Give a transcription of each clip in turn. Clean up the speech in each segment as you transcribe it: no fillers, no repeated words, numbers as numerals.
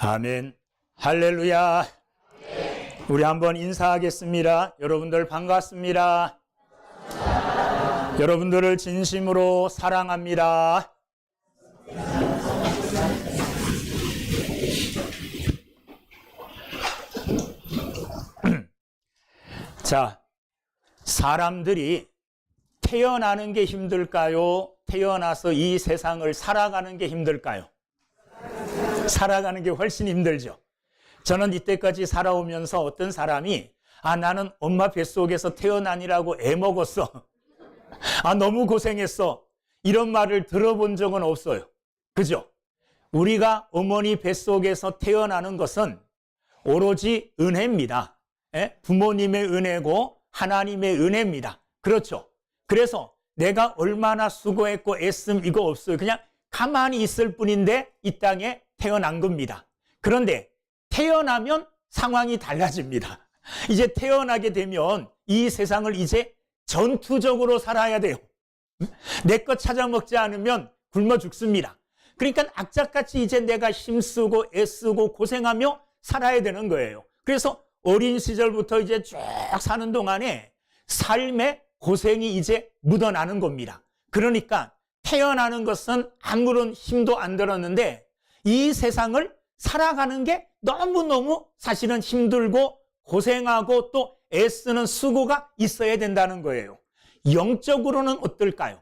아멘. 할렐루야. 우리 한번 인사하겠습니다. 여러분들 반갑습니다. 여러분들을 진심으로 사랑합니다. 자, 사람들이 태어나는 게 힘들까요? 태어나서 이 세상을 살아가는 게 힘들까요? 살아가는 게 훨씬 힘들죠. 저는 이때까지 살아오면서 어떤 사람이 나는 엄마 뱃속에서 태어나니라고 애먹었어. 너무 고생했어. 이런 말을 들어본 적은 없어요. 그죠? 우리가 어머니 뱃속에서 태어나는 것은 오로지 은혜입니다. 부모님의 은혜고 하나님의 은혜입니다. 그렇죠? 그래서 내가 얼마나 수고했고 애씀 이거 없어요. 그냥 가만히 있을 뿐인데 이 땅에 태어난 겁니다. 그런데 태어나면 상황이 달라집니다. 이제 태어나게 되면 이 세상을 이제 전투적으로 살아야 돼요. 내 것 찾아 먹지 않으면 굶어 죽습니다. 그러니까 악착같이 이제 내가 힘쓰고 애쓰고 고생하며 살아야 되는 거예요. 그래서 어린 시절부터 이제 쭉 사는 동안에 삶의 고생이 이제 묻어나는 겁니다. 그러니까 태어나는 것은 아무런 힘도 안 들었는데 이 세상을 살아가는 게 너무너무 사실은 힘들고 고생하고 또 애쓰는 수고가 있어야 된다는 거예요. 영적으로는 어떨까요?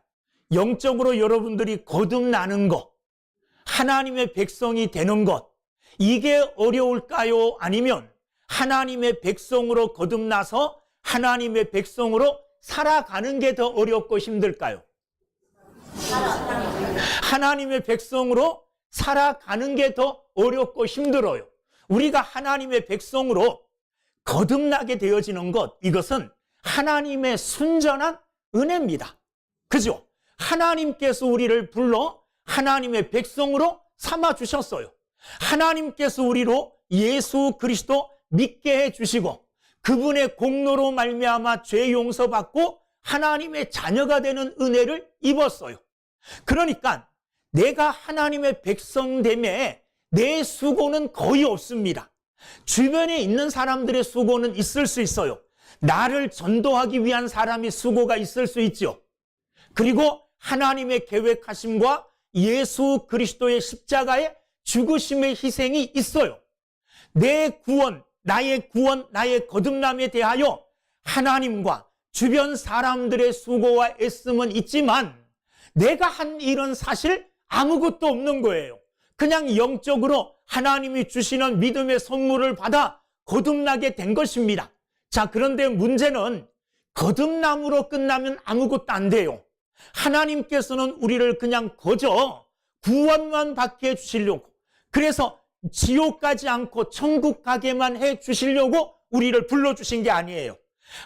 영적으로 여러분들이 거듭나는 것, 하나님의 백성이 되는 것, 이게 어려울까요? 아니면 하나님의 백성으로 거듭나서 하나님의 백성으로 살아가는 게 더 어렵고 힘들까요? 하나님의 백성으로 살아가는 게 더 어렵고 힘들어요. 우리가 하나님의 백성으로 거듭나게 되어지는 것, 이것은 하나님의 순전한 은혜입니다. 그죠? 하나님께서 우리를 불러 하나님의 백성으로 삼아주셨어요. 하나님께서 우리로 예수 그리스도 믿게 해주시고 그분의 공로로 말미암아 죄 용서받고 하나님의 자녀가 되는 은혜를 입었어요. 그러니까 내가 하나님의 백성됨에 내 수고는 거의 없습니다. 주변에 있는 사람들의 수고는 있을 수 있어요. 나를 전도하기 위한 사람이 수고가 있을 수 있죠. 그리고 하나님의 계획하심과 예수 그리스도의 십자가의 죽으심의 희생이 있어요. 내 구원, 나의 거듭남에 대하여 하나님과 주변 사람들의 수고와 애씀은 있지만 내가 한 일은 사실 아무것도 없는 거예요. 그냥 영적으로 하나님이 주시는 믿음의 선물을 받아 거듭나게 된 것입니다. 자, 그런데 문제는 거듭남으로 끝나면 아무것도 안 돼요. 하나님께서는 우리를 그냥 거저 구원만 받게 해주시려고, 그래서 지옥 가지 않고 천국 가게만 해주시려고 우리를 불러주신 게 아니에요.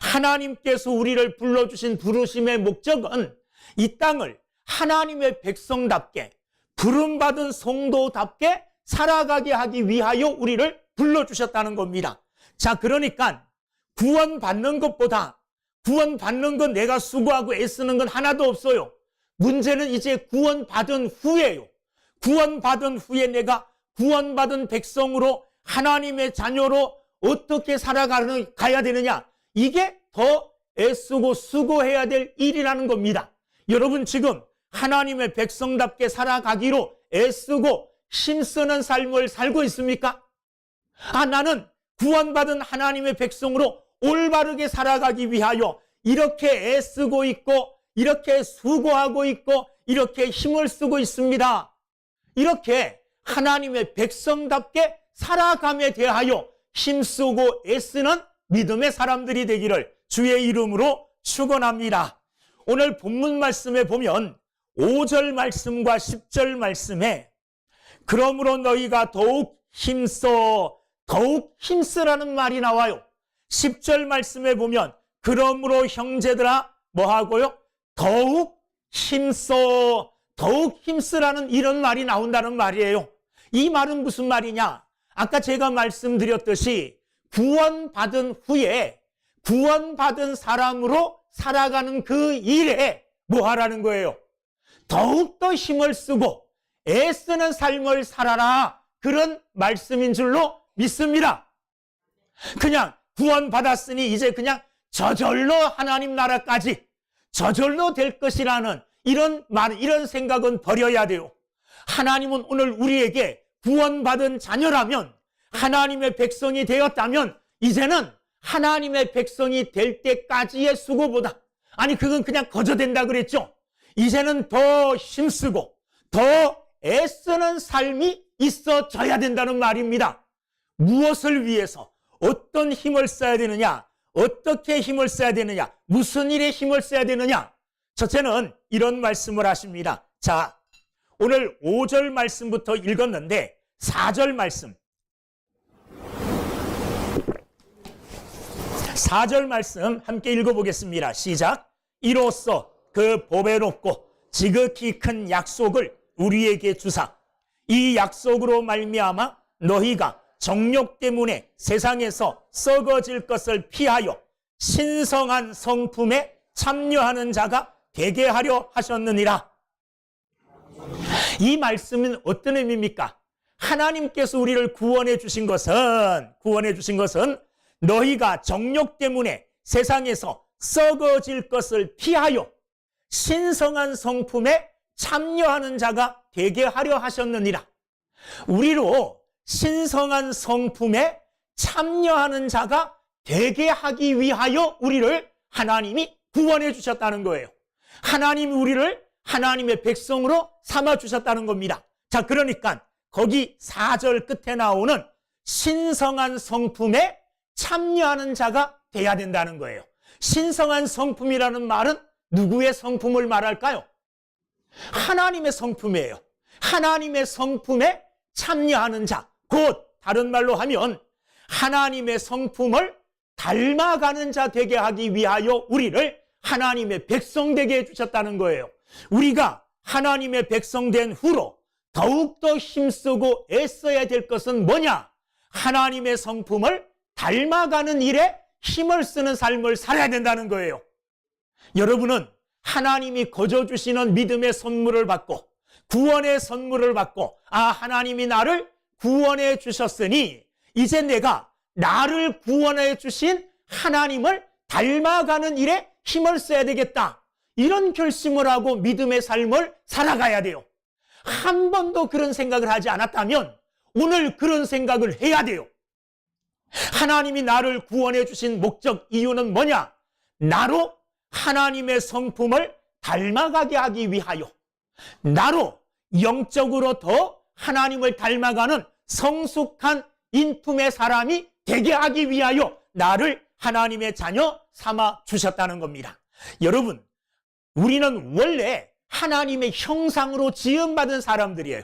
하나님께서 우리를 불러주신 부르심의 목적은 이 땅을 하나님의 백성답게 부름받은 성도답게 살아가게 하기 위하여 우리를 불러주셨다는 겁니다. 자, 그러니까 구원받는 것보다 구원받는 건 내가 수고하고 애쓰는 건 하나도 없어요. 문제는 이제 구원받은 후에요. 구원받은 후에 내가 구원받은 백성으로 하나님의 자녀로 어떻게 살아가야 되느냐, 이게 더 애쓰고 수고해야 될 일이라는 겁니다. 여러분 지금 하나님의 백성답게 살아가기로 애쓰고 힘쓰는 삶을 살고 있습니까? 나는 구원받은 하나님의 백성으로 올바르게 살아가기 위하여 이렇게 애쓰고 있고 이렇게 수고하고 있고 이렇게 힘을 쓰고 있습니다. 이렇게 하나님의 백성답게 살아감에 대하여 힘쓰고 애쓰는 믿음의 사람들이 되기를 주의 이름으로 축원합니다. 오늘 본문 말씀에 보면 5절 말씀과 10절 말씀에 그러므로 너희가 더욱 힘쓰라는 말이 나와요. 10절 말씀에 보면 그러므로 형제들아 뭐하고요? 더욱 힘쓰라는 이런 말이 나온다는 말이에요. 이 말은 무슨 말이냐? 아까 제가 말씀드렸듯이 구원받은 후에 구원받은 사람으로 살아가는 그 일에 뭐 하라는 거예요? 더욱더 힘을 쓰고 애쓰는 삶을 살아라. 그런 말씀인 줄로 믿습니다. 그냥 구원받았으니 이제 그냥 저절로 하나님 나라까지 저절로 될 것이라는 이런 생각은 버려야 돼요. 하나님은 오늘 우리에게 구원받은 자녀라면, 하나님의 백성이 되었다면 이제는 하나님의 백성이 될 때까지의 수고보다, 아니 그건 그냥 거저된다 그랬죠. 이제는 더 힘쓰고 더 애쓰는 삶이 있어져야 된다는 말입니다. 무엇을 위해서, 어떤 힘을 써야 되느냐, 어떻게 힘을 써야 되느냐, 무슨 일에 힘을 써야 되느냐. 첫째는 이런 말씀을 하십니다. 자, 오늘 5절 말씀부터 읽었는데 4절 말씀, 4절 말씀 함께 읽어보겠습니다. 시작. 이로써 그 보배롭고 지극히 큰 약속을 우리에게 주사 이 약속으로 말미암아 너희가 정욕 때문에 세상에서 썩어질 것을 피하여 신성한 성품에 참여하는 자가 되게 하려 하셨느니라. 이 말씀은 어떤 의미입니까? 하나님께서 우리를 구원해 주신 것은 너희가 정욕 때문에 세상에서 썩어질 것을 피하여 신성한 성품에 참여하는 자가 되게 하려 하셨느니라. 우리로 신성한 성품에 참여하는 자가 되게 하기 위하여 우리를 하나님이 구원해 주셨다는 거예요. 하나님이 우리를 하나님의 백성으로 삼아 주셨다는 겁니다. 자, 그러니까 거기 4절 끝에 나오는 신성한 성품에 참여하는 자가 돼야 된다는 거예요. 신성한 성품이라는 말은 누구의 성품을 말할까요? 하나님의 성품이에요. 하나님의 성품에 참여하는 자, 곧 다른 말로 하면 하나님의 성품을 닮아가는 자 되게 하기 위하여 우리를 하나님의 백성 되게 해주셨다는 거예요. 우리가 하나님의 백성 된 후로 더욱더 힘쓰고 애써야 될 것은 뭐냐? 하나님의 성품을 닮아가는 일에 힘을 쓰는 삶을 살아야 된다는 거예요. 여러분은 하나님이 거저 주시는 믿음의 선물을 받고 구원의 선물을 받고, 하나님이 나를 구원해 주셨으니 이제 내가 나를 구원해 주신 하나님을 닮아가는 일에 힘을 써야 되겠다, 이런 결심을 하고 믿음의 삶을 살아가야 돼요. 한 번도 그런 생각을 하지 않았다면 오늘 그런 생각을 해야 돼요. 하나님이 나를 구원해 주신 목적, 이유는 뭐냐? 나로 하나님의 성품을 닮아가게 하기 위하여, 나로 영적으로 더 하나님을 닮아가는 성숙한 인품의 사람이 되게 하기 위하여 나를 하나님의 자녀 삼아 주셨다는 겁니다. 여러분, 우리는 원래 하나님의 형상으로 지음받은 사람들이에요.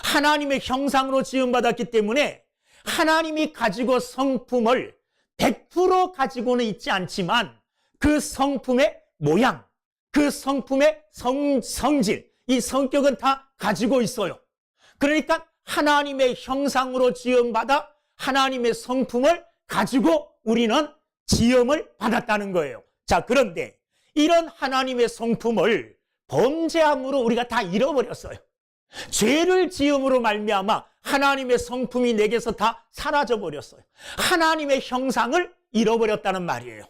하나님의 형상으로 지음받았기 때문에 하나님이 가지고 성품을 100% 가지고는 있지 않지만 그 성품의 모양, 그 성품의 성질, 이 성격은 다 가지고 있어요. 그러니까 하나님의 형상으로 지음받아 하나님의 성품을 가지고 우리는 지음을 받았다는 거예요. 자, 그런데 이런 하나님의 성품을 범죄함으로 우리가 다 잃어버렸어요. 죄를 지음으로 말미암아 하나님의 성품이 내게서 다 사라져버렸어요. 하나님의 형상을 잃어버렸다는 말이에요.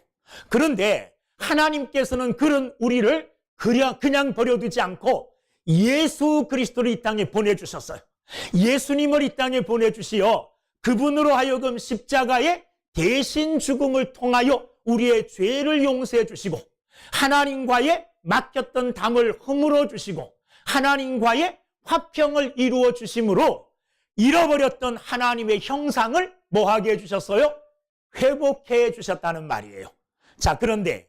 그런데 하나님께서는 그런 우리를 그냥 버려두지 않고 예수 그리스도를 이 땅에 보내주셨어요. 예수님을 이 땅에 보내주시어 그분으로 하여금 십자가의 대신 죽음을 통하여 우리의 죄를 용서해 주시고 하나님과의 맡겼던 담을 허물어 주시고 하나님과의 화평을 이루어 주심으로 잃어버렸던 하나님의 형상을 뭐하게 해주셨어요? 회복해 주셨다는 말이에요. 자, 그런데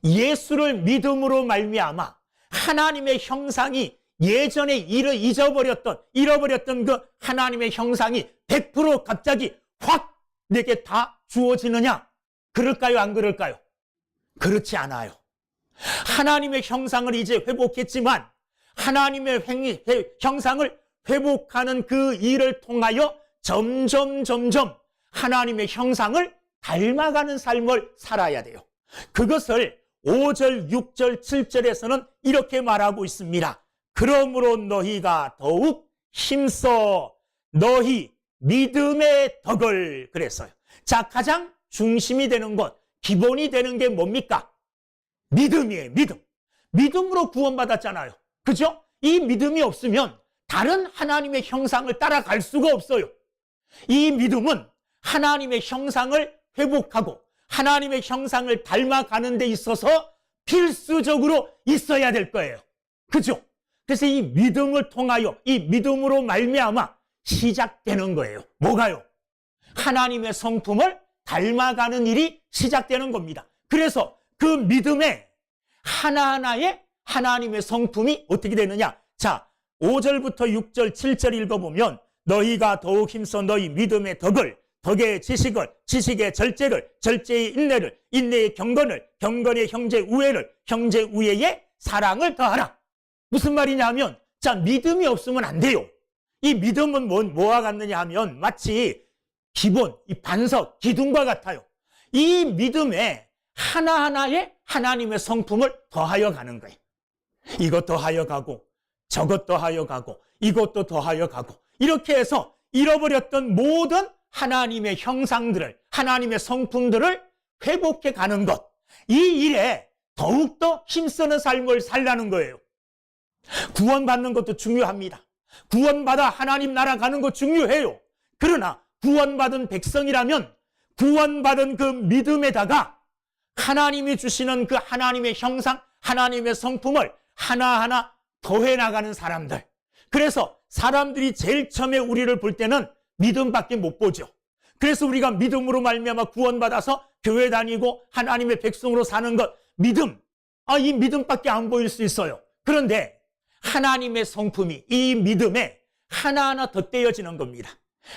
예수를 믿음으로 말미암아 하나님의 형상이 예전에 잃어버렸던 그 하나님의 형상이 100% 갑자기 확 내게 다 주어지느냐? 그럴까요? 안 그럴까요? 그렇지 않아요. 하나님의 형상을 이제 회복했지만 하나님의 형상을 회복하는 그 일을 통하여 점점 하나님의 형상을 닮아가는 삶을 살아야 돼요. 그것을 5절, 6절, 7절에서는 이렇게 말하고 있습니다. 그러므로 너희가 더욱 힘써 너희 믿음의 덕을 그랬어요. 자, 가장 중심이 되는 것, 기본이 되는 게 뭡니까? 믿음이에요. 믿음. 믿음으로 구원받았잖아요. 그죠? 이 믿음이 없으면 다른 하나님의 형상을 따라갈 수가 없어요. 이 믿음은 하나님의 형상을 회복하고 하나님의 형상을 닮아가는 데 있어서 필수적으로 있어야 될 거예요. 그죠? 그래서 이 믿음을 통하여, 이 믿음으로 말미암아 시작되는 거예요. 뭐가요? 하나님의 성품을 닮아가는 일이 시작되는 겁니다. 그래서 그 믿음에 하나하나의 하나님의 성품이 어떻게 되느냐? 자, 5절부터 6절, 7절 읽어보면 너희가 더욱 힘써 너희 믿음의 덕을, 덕의 지식을, 지식의 절제를, 절제의 인내를, 인내의 경건을, 경건의 형제 우애를, 형제 우애의 사랑을 더하라. 무슨 말이냐 하면, 자, 믿음이 없으면 안 돼요. 이 믿음은 뭐와 같느냐 하면 마치 기본, 이 반석, 기둥과 같아요. 이 믿음에 하나하나의 하나님의 성품을 더하여 가는 거예요. 이것 더하여 가고 저것 더하여 가고 이것도 더하여 가고 이렇게 해서 잃어버렸던 모든 하나님의 형상들을, 하나님의 성품들을 회복해 가는 것, 이 일에 더욱더 힘쓰는 삶을 살라는 거예요. 구원받는 것도 중요합니다. 구원받아 하나님 나라 가는 거 중요해요. 그러나 구원받은 백성이라면 구원받은 그 믿음에다가 하나님이 주시는 그 하나님의 형상, 하나님의 성품을 하나하나 더해 나가는 사람들. 그래서 사람들이 제일 처음에 우리를 볼 때는 믿음밖에 못 보죠. 그래서 우리가 믿음으로 말미암아 구원받아서 교회 다니고 하나님의 백성으로 사는 것, 믿음, 이 믿음밖에 안 보일 수 있어요. 그런데 하나님의 성품이 이 믿음에 하나하나 덧대어지는 겁니다.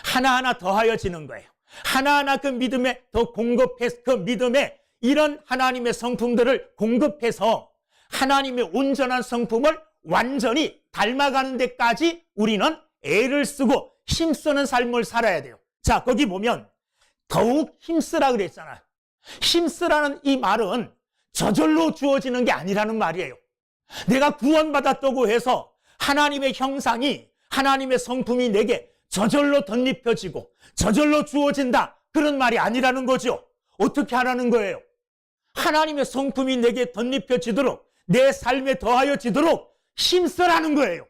하나하나 더하여지는 거예요. 하나하나 그 믿음에 더 공급해서, 그 믿음에 이런 하나님의 성품들을 공급해서 하나님의 온전한 성품을 완전히 닮아가는 데까지 우리는 애를 쓰고 힘쓰는 삶을 살아야 돼요. 자, 거기 보면 더욱 힘쓰라 그랬잖아요. 힘쓰라는 이 말은 저절로 주어지는 게 아니라는 말이에요. 내가 구원받았다고 해서 하나님의 형상이, 하나님의 성품이 내게 저절로 덧입혀지고 저절로 주어진다, 그런 말이 아니라는 거죠. 어떻게 하라는 거예요? 하나님의 성품이 내게 덧입혀지도록, 내 삶에 더하여지도록 힘쓰라는 거예요.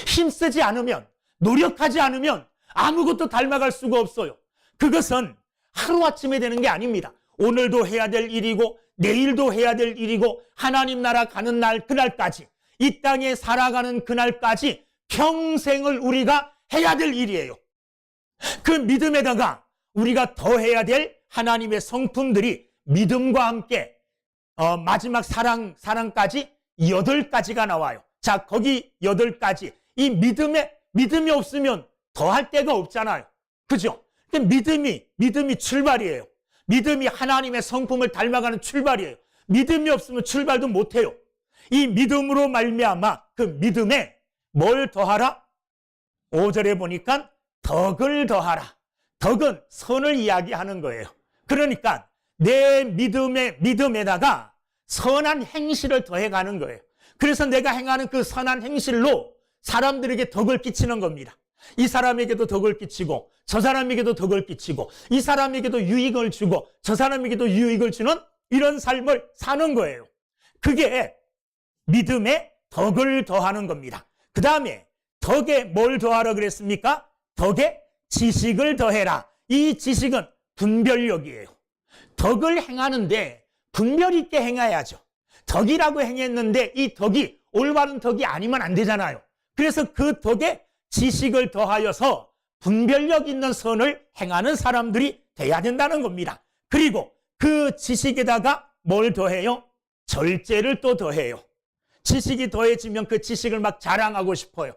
힘쓰지 않으면, 노력하지 않으면 아무것도 닮아갈 수가 없어요. 그것은 하루아침에 되는 게 아닙니다. 오늘도 해야 될 일이고 내일도 해야 될 일이고 하나님 나라 가는 날, 그날까지, 이 땅에 살아가는 그날까지 평생을 우리가 해야 될 일이에요. 그 믿음에다가 우리가 더 해야 될 하나님의 성품들이 믿음과 함께 마지막 사랑까지 8가지가 나와요. 자, 거기 8가지. 이 믿음이 없으면 더할 데가 없잖아요. 그죠? 믿음이 출발이에요. 믿음이 하나님의 성품을 닮아가는 출발이에요. 믿음이 없으면 출발도 못해요. 이 믿음으로 말미암아 그 믿음에 뭘 더하라? 5절에 보니까 덕을 더하라. 덕은 선을 이야기하는 거예요. 그러니까 내 믿음에다가 선한 행실을 더해가는 거예요. 그래서 내가 행하는 그 선한 행실로 사람들에게 덕을 끼치는 겁니다. 이 사람에게도 덕을 끼치고 저 사람에게도 덕을 끼치고 이 사람에게도 유익을 주고 저 사람에게도 유익을 주는 이런 삶을 사는 거예요. 그게 믿음에 덕을 더하는 겁니다. 그 다음에 덕에 뭘 더하라 그랬습니까? 덕에 지식을 더해라. 이 지식은 분별력이에요. 덕을 행하는데 분별 있게 행해야죠. 덕이라고 행했는데 이 덕이 올바른 덕이 아니면 안 되잖아요. 그래서 그 덕에 지식을 더하여서 분별력 있는 선을 행하는 사람들이 돼야 된다는 겁니다. 그리고 그 지식에다가 뭘 더해요? 절제를 또 더해요. 지식이 더해지면 그 지식을 막 자랑하고 싶어요.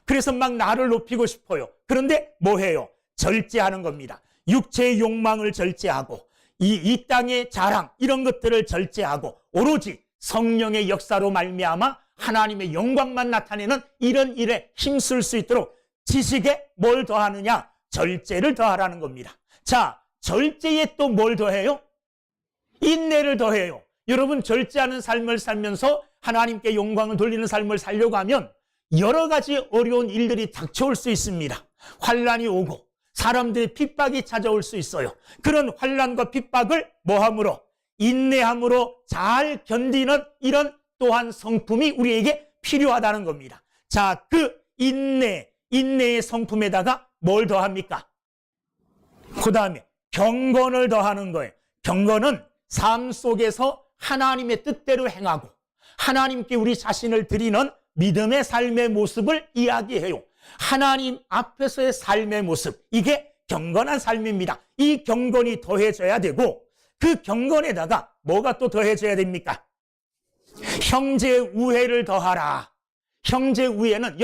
그래서 막 나를 높이고 싶어요. 그런데 뭐 해요? 절제하는 겁니다. 육체의 욕망을 절제하고 이 땅의 자랑, 이런 것들을 절제하고 오로지 성령의 역사로 말미암아 하나님의 영광만 나타내는 이런 일에 힘쓸 수 있도록 지식에 뭘 더하느냐? 절제를 더하라는 겁니다. 자, 절제에 또 뭘 더해요? 인내를 더해요. 여러분, 절제하는 삶을 살면서 하나님께 영광을 돌리는 삶을 살려고 하면 여러 가지 어려운 일들이 닥쳐올 수 있습니다. 환난이 오고 사람들의 핍박이 찾아올 수 있어요. 그런 환난과 핍박을 뭐함으로? 인내함으로 잘 견디는 이런 또한 성품이 우리에게 필요하다는 겁니다. 자, 그 인내의 성품에다가 뭘 더합니까? 그 다음에 경건을 더하는 거예요. 경건은 삶 속에서 하나님의 뜻대로 행하고 하나님께 우리 자신을 드리는 믿음의 삶의 모습을 이야기해요. 하나님 앞에서의 삶의 모습, 이게 경건한 삶입니다. 이 경건이 더해져야 되고 그 경건에다가 뭐가 또 더해져야 됩니까? 형제 우애를 더하라. 형제 우애는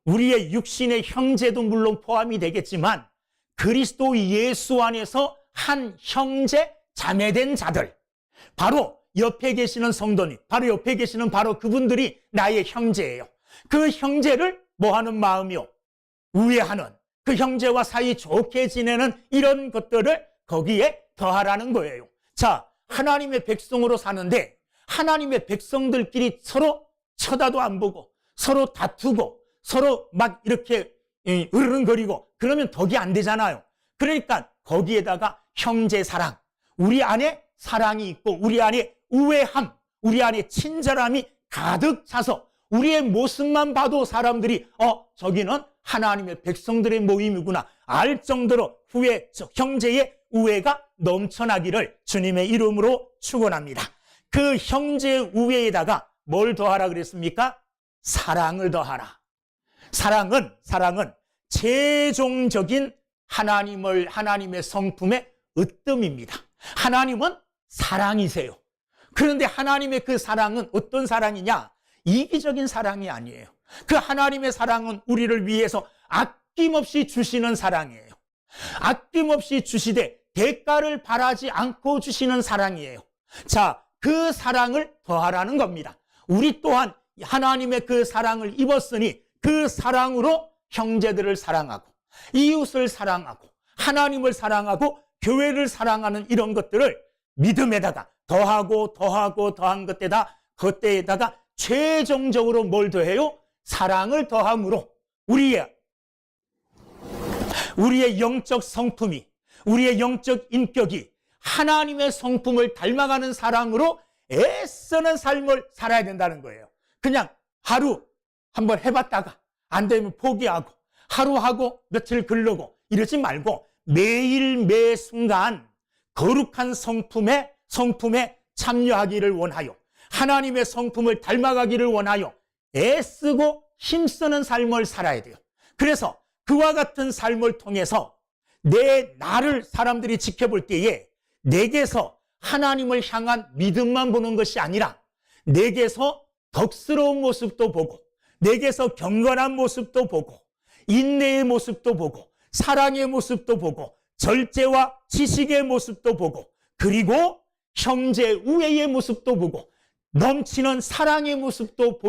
우리의 육신의 형제도 물론 포함이 되겠지만 그리스도 예수 안에서 한 형제 자매된 자들, 바로 옆에 계시는 성도님, 바로 옆에 계시는 바로 그분들이 나의 형제예요. 그 형제를 뭐하는 마음이요? 우애하는, 그 형제와 사이 좋게 지내는 이런 것들을 거기에 더하라는 거예요. 자, 하나님의 백성으로 사는데 하나님의 백성들끼리 서로 쳐다도 안 보고 서로 다투고 서로 막 이렇게 으르렁거리고 그러면 덕이 안 되잖아요. 그러니까 거기에다가 형제 사랑, 우리 안에 사랑이 있고 우리 안에 우애함, 우리 안에 친절함이 가득 차서 우리의 모습만 봐도 사람들이 저기는 하나님의 백성들의 모임이구나 알 정도로 형제의 우애가 넘쳐나기를 주님의 이름으로 축원합니다. 그 형제 우애에다가 뭘 더하라 그랬습니까? 사랑을 더하라. 사랑은 최종적인 하나님의 성품의 으뜸입니다. 하나님은 사랑이세요. 그런데 하나님의 그 사랑은 어떤 사랑이냐? 이기적인 사랑이 아니에요. 그 하나님의 사랑은 우리를 위해서 아낌없이 주시는 사랑이에요. 아낌없이 주시되 대가를 바라지 않고 주시는 사랑이에요. 자, 그 사랑을 더하라는 겁니다. 우리 또한 하나님의 그 사랑을 입었으니 그 사랑으로 형제들을 사랑하고 이웃을 사랑하고 하나님을 사랑하고 교회를 사랑하는 이런 것들을 믿음에다가 더한 그때에다가 최종적으로 뭘 더해요? 사랑을 더함으로 우리의 영적 성품이, 우리의 영적 인격이 하나님의 성품을 닮아가는 사랑으로 애쓰는 삶을 살아야 된다는 거예요. 그냥 하루 한번 해봤다가 안 되면 포기하고 하루 하고 며칠 글르고 이러지 말고 매일 매 순간 거룩한 성품에 참여하기를 원하여 하나님의 성품을 닮아가기를 원하여 애쓰고 힘쓰는 삶을 살아야 돼요. 그래서 그와 같은 삶을 통해서 나를 사람들이 지켜볼 때에 내게서 하나님을 향한 믿음만 보는 것이 아니라 내게서 덕스러운 모습도 보고 내게서 경건한 모습도 보고 인내의 모습도 보고 사랑의 모습도 보고 절제와 지식의 모습도 보고 그리고 형제 우애의 모습도 보고 넘치는 사랑의 모습도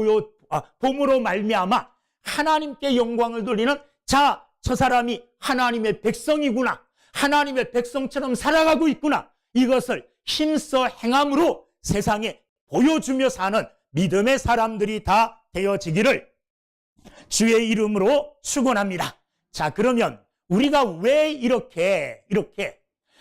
봄으로 말미암아 하나님께 영광을 돌리는 저 사람이 하나님의 백성이구나, 하나님의 백성처럼 살아가고 있구나, 이것을 힘써 행함으로 세상에 보여주며 사는 믿음의 사람들이 다 되어지기를 주의 이름으로 축원합니다. 자, 그러면 우리가 왜 이렇게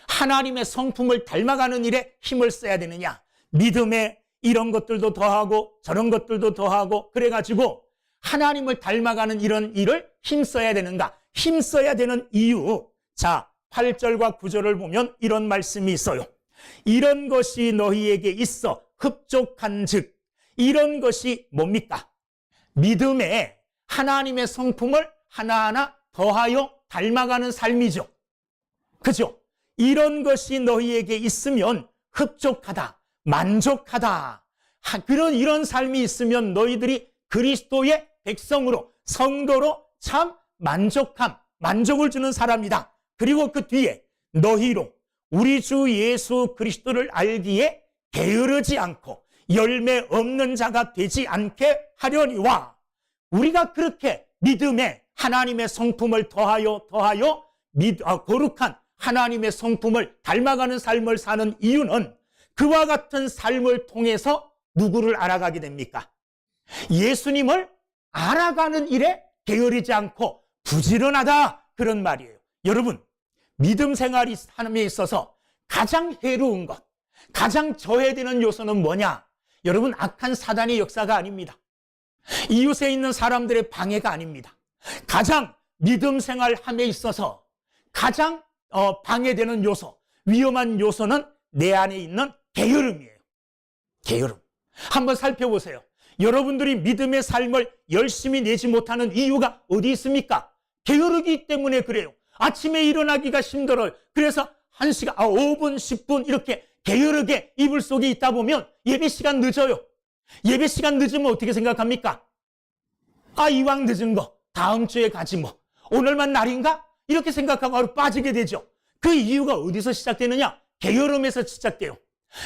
하나님의 성품을 닮아가는 일에 힘을 써야 되느냐? 믿음에 이런 것들도 더하고 저런 것들도 더하고 그래가지고 하나님을 닮아가는 이런 일을 힘써야 되는가? 힘써야 되는 이유, 자 8절과 9절을 보면 이런 말씀이 있어요. 이런 것이 너희에게 있어 흡족한 즉, 이런 것이 뭡니까? 믿음에 하나님의 성품을 하나하나 더하여 닮아가는 삶이죠. 그죠? 이런 것이 너희에게 있으면 흡족하다, 만족하다. 이런 삶이 있으면 너희들이 그리스도의 백성으로, 성도로 참 만족을 주는 사람이다. 그리고 그 뒤에 너희로 우리 주 예수 그리스도를 알기에 게으르지 않고 열매 없는 자가 되지 않게 하려니와, 우리가 그렇게 믿음에 하나님의 성품을 더하여 거룩한 하나님의 성품을 닮아가는 삶을 사는 이유는 그와 같은 삶을 통해서 누구를 알아가게 됩니까? 예수님을 알아가는 일에 게으르지 않고 부지런하다, 그런 말이에요. 여러분, 믿음 생활이 삶에 있어서 가장 해로운 것, 가장 저해되는 요소는 뭐냐? 여러분, 악한 사단의 역사가 아닙니다. 이웃에 있는 사람들의 방해가 아닙니다. 가장 믿음 생활함에 있어서 가장 방해되는 요소, 위험한 요소는 내 안에 있는 게으름이에요. 게으름. 한번 살펴보세요. 여러분들이 믿음의 삶을 열심히 내지 못하는 이유가 어디 있습니까? 게으르기 때문에 그래요. 아침에 일어나기가 힘들어요. 그래서 1시간, 5분, 10분 이렇게 게으르게 이불 속에 있다 보면 예배 시간 늦어요. 예배 시간 늦으면 어떻게 생각합니까? 이왕 늦은 거 다음 주에 가지 뭐. 오늘만 날인가? 이렇게 생각하고 바로 빠지게 되죠. 그 이유가 어디서 시작되느냐? 게으름에서 시작돼요.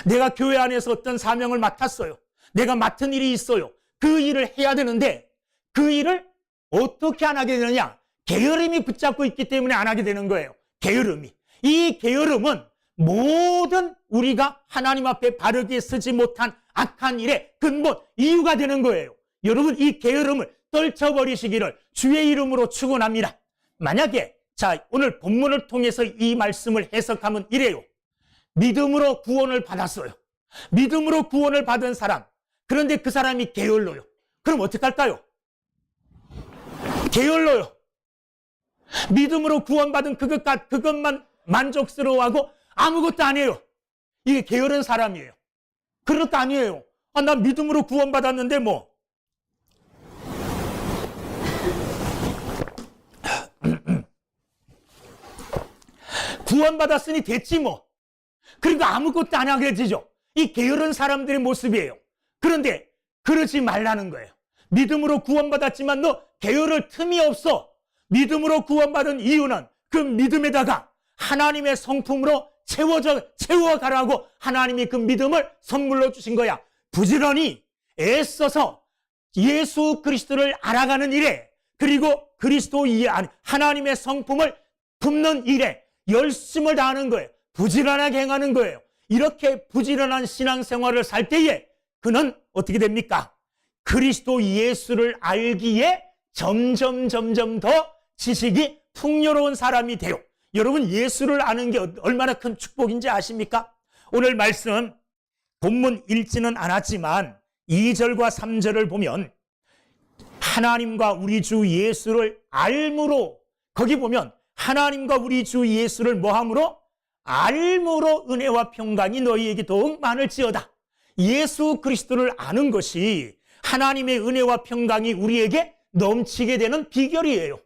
내가 교회 안에서 어떤 사명을 맡았어요. 내가 맡은 일이 있어요. 그 일을 해야 되는데 그 일을 어떻게 안 하게 되느냐? 게으름이 붙잡고 있기 때문에 안 하게 되는 거예요. 게으름이. 이 게으름은 모든 우리가 하나님 앞에 바르게 쓰지 못한 악한 일의 근본, 이유가 되는 거예요. 여러분, 이 게으름을 떨쳐버리시기를 주의 이름으로 축원합니다. 만약에 오늘 본문을 통해서 이 말씀을 해석하면 이래요. 믿음으로 구원을 받았어요. 믿음으로 구원을 받은 사람, 그런데 그 사람이 게을러요. 그럼 어떡할까요? 게을러요. 믿음으로 구원받은 그것만 만족스러워하고 아무것도 안 해요. 이게 게으른 사람이에요. 그럴 거 아니에요. 나 믿음으로 구원받았는데 뭐. 구원받았으니 됐지 뭐. 그러니까 아무것도 안 하게 되죠. 이 게으른 사람들의 모습이에요. 그런데 그러지 말라는 거예요. 믿음으로 구원받았지만 너 게으를 틈이 없어. 믿음으로 구원받은 이유는 그 믿음에다가 하나님의 성품으로 채워가라고 하나님이 그 믿음을 선물로 주신 거야. 부지런히 애써서 예수 그리스도를 알아가는 일에, 그리고 하나님의 성품을 품는 일에 열심을 다하는 거예요. 부지런하게 행하는 거예요. 이렇게 부지런한 신앙생활을 살 때에 그는 어떻게 됩니까? 그리스도 예수를 알기에 점점 더 지식이 풍요로운 사람이 돼요. 여러분, 예수를 아는 게 얼마나 큰 축복인지 아십니까? 오늘 말씀 본문 읽지는 않았지만 2절과 3절을 보면 하나님과 우리 주 예수를 알므로, 거기 보면 하나님과 우리 주 예수를 뭐함으로? 알므로 은혜와 평강이 너희에게 더욱 많을지어다. 예수 그리스도를 아는 것이 하나님의 은혜와 평강이 우리에게 넘치게 되는 비결이에요.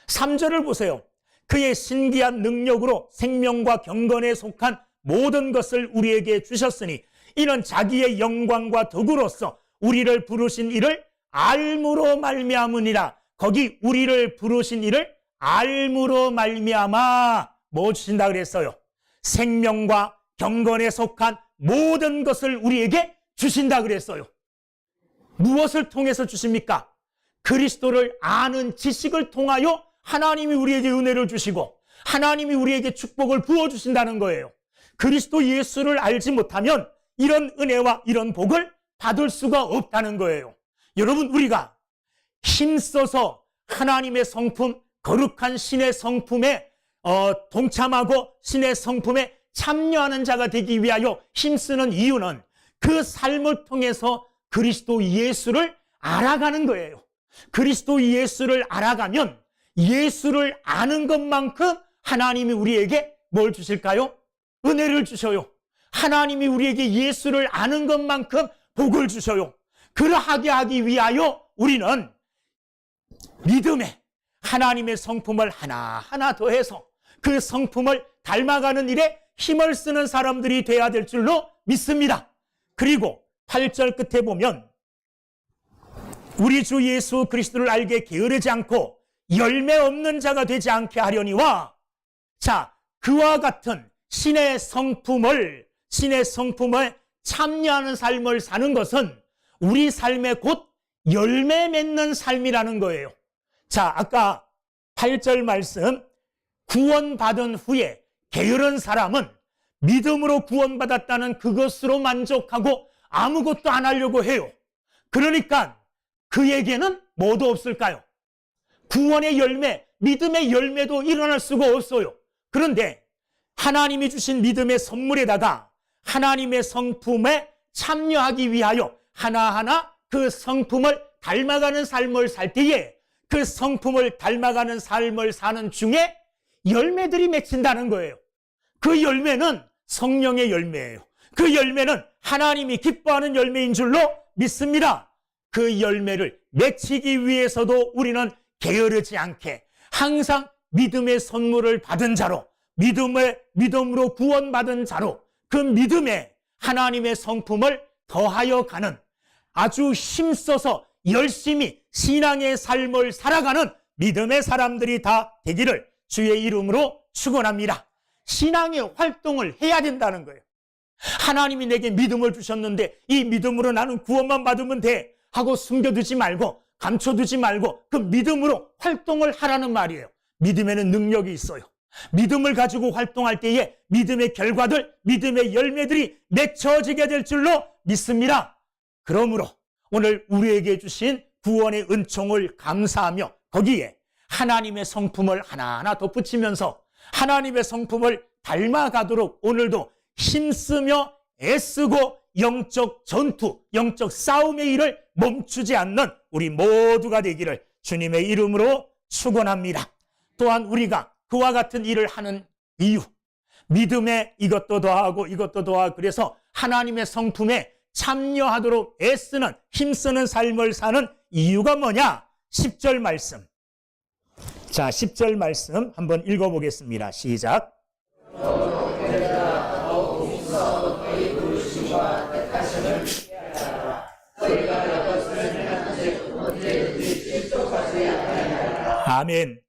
3절을 보세요. 그의 신기한 능력으로 생명과 경건에 속한 모든 것을 우리에게 주셨으니 이는 자기의 영광과 덕으로서 우리를 부르신 이를 알므로 말미암으니라. 거기 우리를 부르신 이를 알므로 말미암아 뭐 주신다 그랬어요? 생명과 경건에 속한 모든 것을 우리에게 주신다 그랬어요. 무엇을 통해서 주십니까? 그리스도를 아는 지식을 통하여 하나님이 우리에게 은혜를 주시고 하나님이 우리에게 축복을 부어주신다는 거예요. 그리스도 예수를 알지 못하면 이런 은혜와 이런 복을 받을 수가 없다는 거예요. 여러분, 우리가 힘써서 하나님의 성품, 거룩한 신의 성품에 동참하고 신의 성품에 참여하는 자가 되기 위하여 힘쓰는 이유는 그 삶을 통해서 그리스도 예수를 알아가는 거예요. 그리스도 예수를 알아가면 예수를 아는 것만큼 하나님이 우리에게 뭘 주실까요? 은혜를 주셔요. 하나님이 우리에게 예수를 아는 것만큼 복을 주셔요. 그러하게 하기 위하여 우리는 믿음에 하나님의 성품을 하나하나 더해서 그 성품을 닮아가는 일에 힘을 쓰는 사람들이 되어야 될 줄로 믿습니다. 그리고 8절 끝에 보면 우리 주 예수 그리스도를 알게 게으르지 않고 열매 없는 자가 되지 않게 하려니와, 그와 같은 신의 성품에 참여하는 삶을 사는 것은 우리 삶의 곧 열매 맺는 삶이라는 거예요. 아까 8절 말씀, 구원받은 후에 게으른 사람은 믿음으로 구원받았다는 그것으로 만족하고 아무것도 안 하려고 해요. 그러니까 그에게는 뭐도 없을까요? 구원의 열매, 믿음의 열매도 일어날 수가 없어요. 그런데 하나님이 주신 믿음의 선물에다가 하나님의 성품에 참여하기 위하여 하나하나 그 성품을 닮아가는 삶을 살 때에 그 성품을 닮아가는 삶을 사는 중에 열매들이 맺힌다는 거예요. 그 열매는 성령의 열매예요. 그 열매는 하나님이 기뻐하는 열매인 줄로 믿습니다. 그 열매를 맺히기 위해서도 우리는 게으르지 않게 항상 믿음의 선물을 받은 자로, 믿음으로 구원받은 자로 그 믿음에 하나님의 성품을 더하여 가는, 아주 힘써서 열심히 신앙의 삶을 살아가는 믿음의 사람들이 다 되기를 주의 이름으로 축원합니다. 신앙의 활동을 해야 된다는 거예요. 하나님이 내게 믿음을 주셨는데 이 믿음으로 나는 구원만 받으면 돼 하고 숨겨두지 말고 감춰두지 말고 그 믿음으로 활동을 하라는 말이에요. 믿음에는 능력이 있어요. 믿음을 가지고 활동할 때에 믿음의 결과들, 믿음의 열매들이 맺혀지게 될 줄로 믿습니다. 그러므로 오늘 우리에게 주신 구원의 은총을 감사하며 거기에 하나님의 성품을 하나하나 덧붙이면서 하나님의 성품을 닮아가도록 오늘도 힘쓰며 애쓰고 영적 전투, 영적 싸움의 일을 멈추지 않는 우리 모두가 되기를 주님의 이름으로 축원합니다. 또한 우리가 그와 같은 일을 하는 이유, 믿음에 이것도 더하고 이것도 더하고 그래서 하나님의 성품에 참여하도록 애쓰는 힘쓰는 삶을 사는 이유가 뭐냐? 10절 말씀. 자, 10절 말씀 한번 읽어보겠습니다. 시작. 아멘.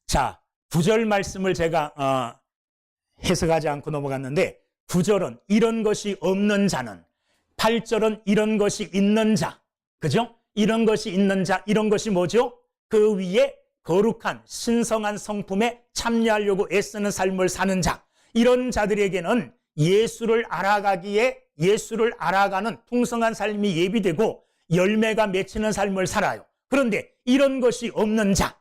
자, 9절 말씀을 제가 해석하지 않고 넘어갔는데 9절은 이런 것이 없는 자는, 8절은 이런 것이 있는 자, 그죠? 이런 것이 있는 자, 이런 것이 뭐죠? 그 위에 거룩한 신성한 성품에 참여하려고 애쓰는 삶을 사는 자, 이런 자들에게는 예수를 알아가기에 예수를 알아가는 풍성한 삶이 예비되고 열매가 맺히는 삶을 살아요. 그런데 이런 것이 없는 자,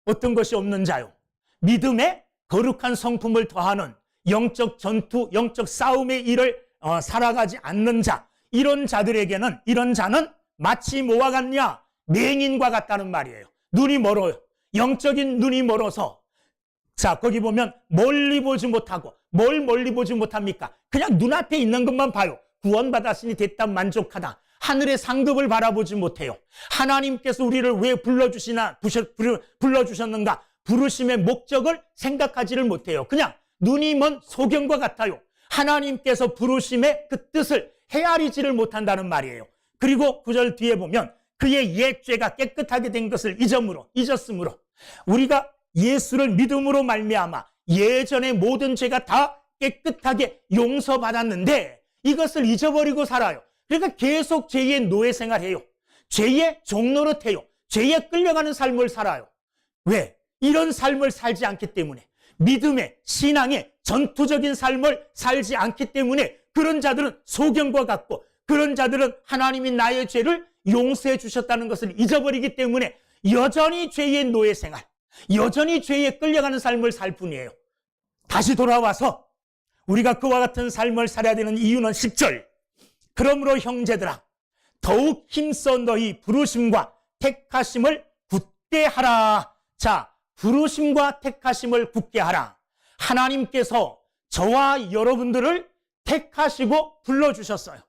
어떤 것이 없는 자요? 믿음에 거룩한 성품을 더하는 영적 전투, 영적 싸움의 일을 살아가지 않는 자, 이런 자들에게는, 이런 자는 마치 뭐와 같냐? 맹인과 같다는 말이에요. 눈이 멀어요. 영적인 눈이 멀어서, 자, 거기 보면 멀리 보지 못하고, 뭘 멀리 보지 못합니까? 그냥 눈앞에 있는 것만 봐요. 구원받았으니 됐다, 만족하다. 하늘의 상급을 바라보지 못해요. 하나님께서 우리를 왜 불러주셨는가? 부르심의 목적을 생각하지를 못해요. 그냥 눈이 먼 소경과 같아요. 하나님께서 부르심의 그 뜻을 헤아리지를 못한다는 말이에요. 그리고 9절 뒤에 보면 그의 옛 죄가 깨끗하게 된 것을 잊었으므로 우리가 예수를 믿음으로 말미암아 예전의 모든 죄가 다 깨끗하게 용서받았는데 이것을 잊어버리고 살아요. 그러니까 계속 죄의 노예 생활해요. 죄의 종노릇해요. 죄에 끌려가는 삶을 살아요. 왜? 이런 삶을 살지 않기 때문에, 믿음의, 신앙의 전투적인 삶을 살지 않기 때문에 그런 자들은 소경과 같고 그런 자들은 하나님이 나의 죄를 용서해 주셨다는 것을 잊어버리기 때문에 여전히 죄의 노예 생활, 여전히 죄에 끌려가는 삶을 살 뿐이에요. 다시 돌아와서 우리가 그와 같은 삶을 살아야 되는 이유는 10절. 그러므로 형제들아 더욱 힘써 너희 부르심과 택하심을 굳게 하라. 자, 부르심과 택하심을 굳게 하라. 하나님께서 저와 여러분들을 택하시고 불러주셨어요.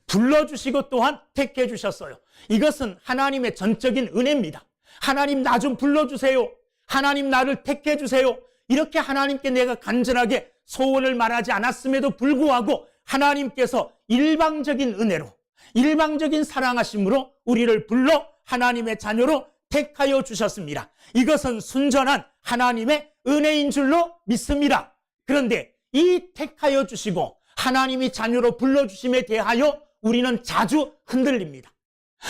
불러주시고 또한 택해 주셨어요. 이것은 하나님의 전적인 은혜입니다. 하나님 나 좀 불러주세요. 하나님 나를 택해 주세요. 이렇게 하나님께 내가 간절하게 소원을 말하지 않았음에도 불구하고 하나님께서 일방적인 은혜로, 일방적인 사랑하심으로 우리를 불러 하나님의 자녀로 택하여 주셨습니다. 이것은 순전한 하나님의 은혜인 줄로 믿습니다. 그런데 이 택하여 주시고 하나님이 자녀로 불러주심에 대하여 우리는 자주 흔들립니다.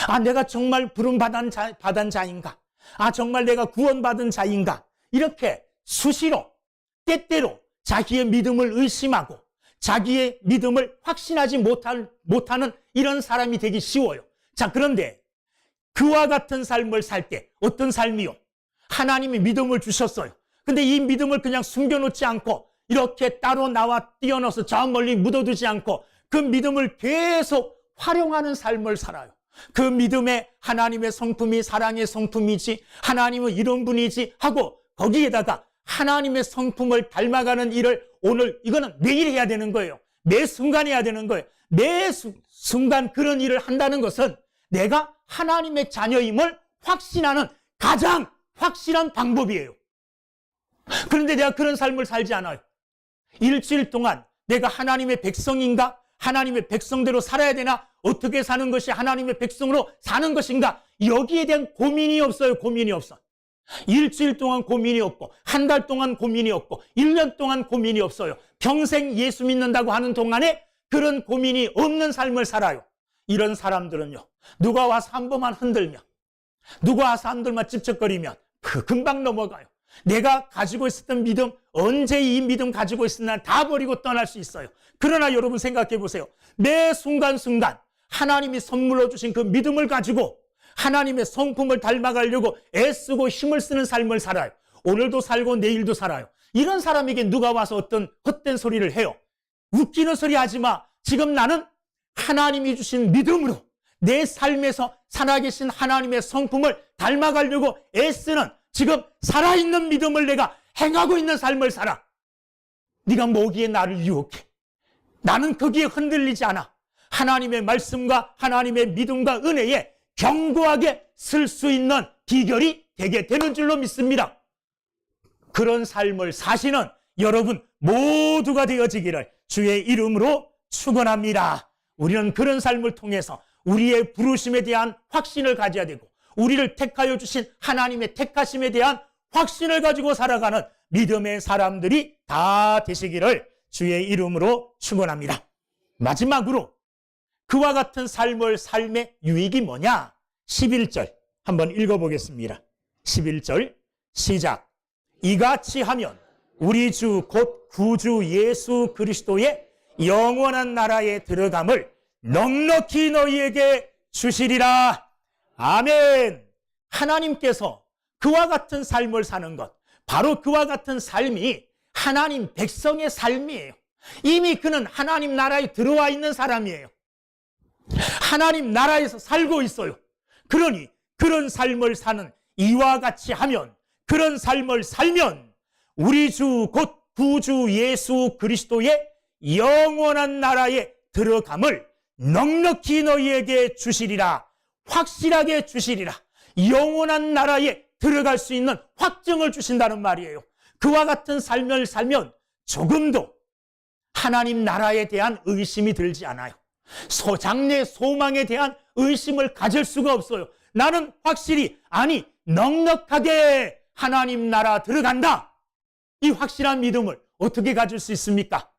아, 내가 정말 부름받은 자인가? 아, 정말 내가 구원받은 자인가? 이렇게 수시로, 때때로 자기의 믿음을 의심하고 자기의 믿음을 확신하지 못하는 이런 사람이 되기 쉬워요. 자, 그런데 그와 같은 삶을 살 때 어떤 삶이요? 하나님이 믿음을 주셨어요. 근데 이 믿음을 그냥 숨겨놓지 않고 이렇게 따로 나와 띄어넣어서 저 멀리 묻어두지 않고 그 믿음을 계속 활용하는 삶을 살아요. 그 믿음에 하나님의 성품이 사랑의 성품이지, 하나님은 이런 분이지 하고 거기에다가 하나님의 성품을 닮아가는 일을 오늘, 이거는 매일 해야 되는 거예요. 매 순간 해야 되는 거예요. 매 순간 그런 일을 한다는 것은 내가 하나님의 자녀임을 확신하는 가장 확실한 방법이에요. 그런데 내가 그런 삶을 살지 않아요. 일주일 동안 내가 하나님의 백성인가? 하나님의 백성대로 살아야 되나? 어떻게 사는 것이 하나님의 백성으로 사는 것인가? 여기에 대한 고민이 없어요. 고민이 없어. 일주일 동안 고민이 없고, 한 달 동안 고민이 없고, 1년 동안 고민이 없어요. 평생 예수 믿는다고 하는 동안에 그런 고민이 없는 삶을 살아요. 이런 사람들은요, 누가 와서 한 번만 흔들면, 누가 와서 한 번만 찝쩍거리면 금방 넘어가요. 내가 가지고 있었던 믿음, 언제 이 믿음 가지고 있었나 다 버리고 떠날 수 있어요. 그러나 여러분 생각해 보세요. 매 순간순간 하나님이 선물로 주신 그 믿음을 가지고 하나님의 성품을 닮아가려고 애쓰고 힘을 쓰는 삶을 살아요. 오늘도 살고 내일도 살아요. 이런 사람에게 누가 와서 어떤 헛된 소리를 해요. 웃기는 소리 하지 마. 지금 나는 하나님이 주신 믿음으로 내 삶에서 살아계신 하나님의 성품을 닮아가려고 애쓰는, 지금 살아있는 믿음을 내가 행하고 있는 삶을 살아. 네가 뭐기에 나를 유혹해? 나는 거기에 흔들리지 않아. 하나님의 말씀과 하나님의 믿음과 은혜에 견고하게 쓸 수 있는 비결이 되게 되는 줄로 믿습니다. 그런 삶을 사시는 여러분 모두가 되어지기를 주의 이름으로 축원합니다. 우리는 그런 삶을 통해서 우리의 부르심에 대한 확신을 가져야 되고, 우리를 택하여 주신 하나님의 택하심에 대한 확신을 가지고 살아가는 믿음의 사람들이 다 되시기를 주의 이름으로 축원합니다. 마지막으로 그와 같은 삶의 유익이 뭐냐? 11절 한번 읽어보겠습니다. 11절 시작. 이같이 하면 우리 주 곧 구주 예수 그리스도의 영원한 나라에 들어감을 넉넉히 너희에게 주시리라. 아멘. 하나님께서 그와 같은 삶을 사는 것, 바로 그와 같은 삶이 하나님 백성의 삶이에요. 이미 그는 하나님 나라에 들어와 있는 사람이에요. 하나님 나라에서 살고 있어요. 그러니 그런 삶을 사는 이와 같이 하면, 그런 삶을 살면 우리 주 곧 구주 예수 그리스도의 영원한 나라에 들어감을 넉넉히 너희에게 주시리라. 확실하게 주시리라. 영원한 나라에 들어갈 수 있는 확증을 주신다는 말이에요. 그와 같은 삶을 살면 조금도 하나님 나라에 대한 의심이 들지 않아요. 장래 소망에 대한 의심을 가질 수가 없어요. 나는 확실히, 아니 넉넉하게 하나님 나라 들어간다. 이 확실한 믿음을 어떻게 가질 수 있습니까?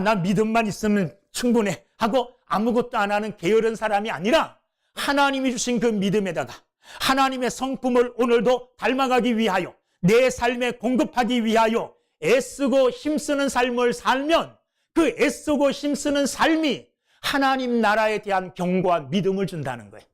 난 믿음만 있으면 충분해 하고 아무것도 안 하는 게으른 사람이 아니라, 하나님이 주신 그 믿음에다가 하나님의 성품을 오늘도 닮아가기 위하여, 내 삶에 공급하기 위하여 애쓰고 힘쓰는 삶을 살면, 그 애쓰고 힘쓰는 삶이 하나님 나라에 대한 견고한 믿음을 준다는 거예요.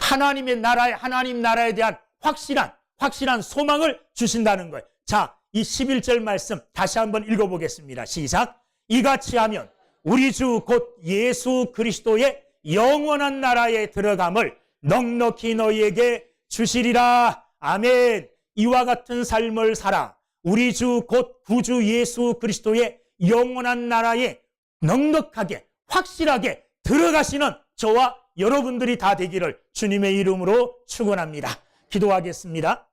하나님 나라에 대한 확실한 소망을 주신다는 거예요. 자, 이 11절 말씀 다시 한번 읽어보겠습니다. 시작. 이같이 하면 우리 주 곧 예수 그리스도의 영원한 나라에 들어감을 넉넉히 너희에게 주시리라. 아멘. 이와 같은 삶을 살아 우리 주 곧 구주 예수 그리스도의 영원한 나라에 넉넉하게 확실하게 들어가시는 저와 여러분들이 다 되기를 주님의 이름으로 축원합니다. 기도하겠습니다.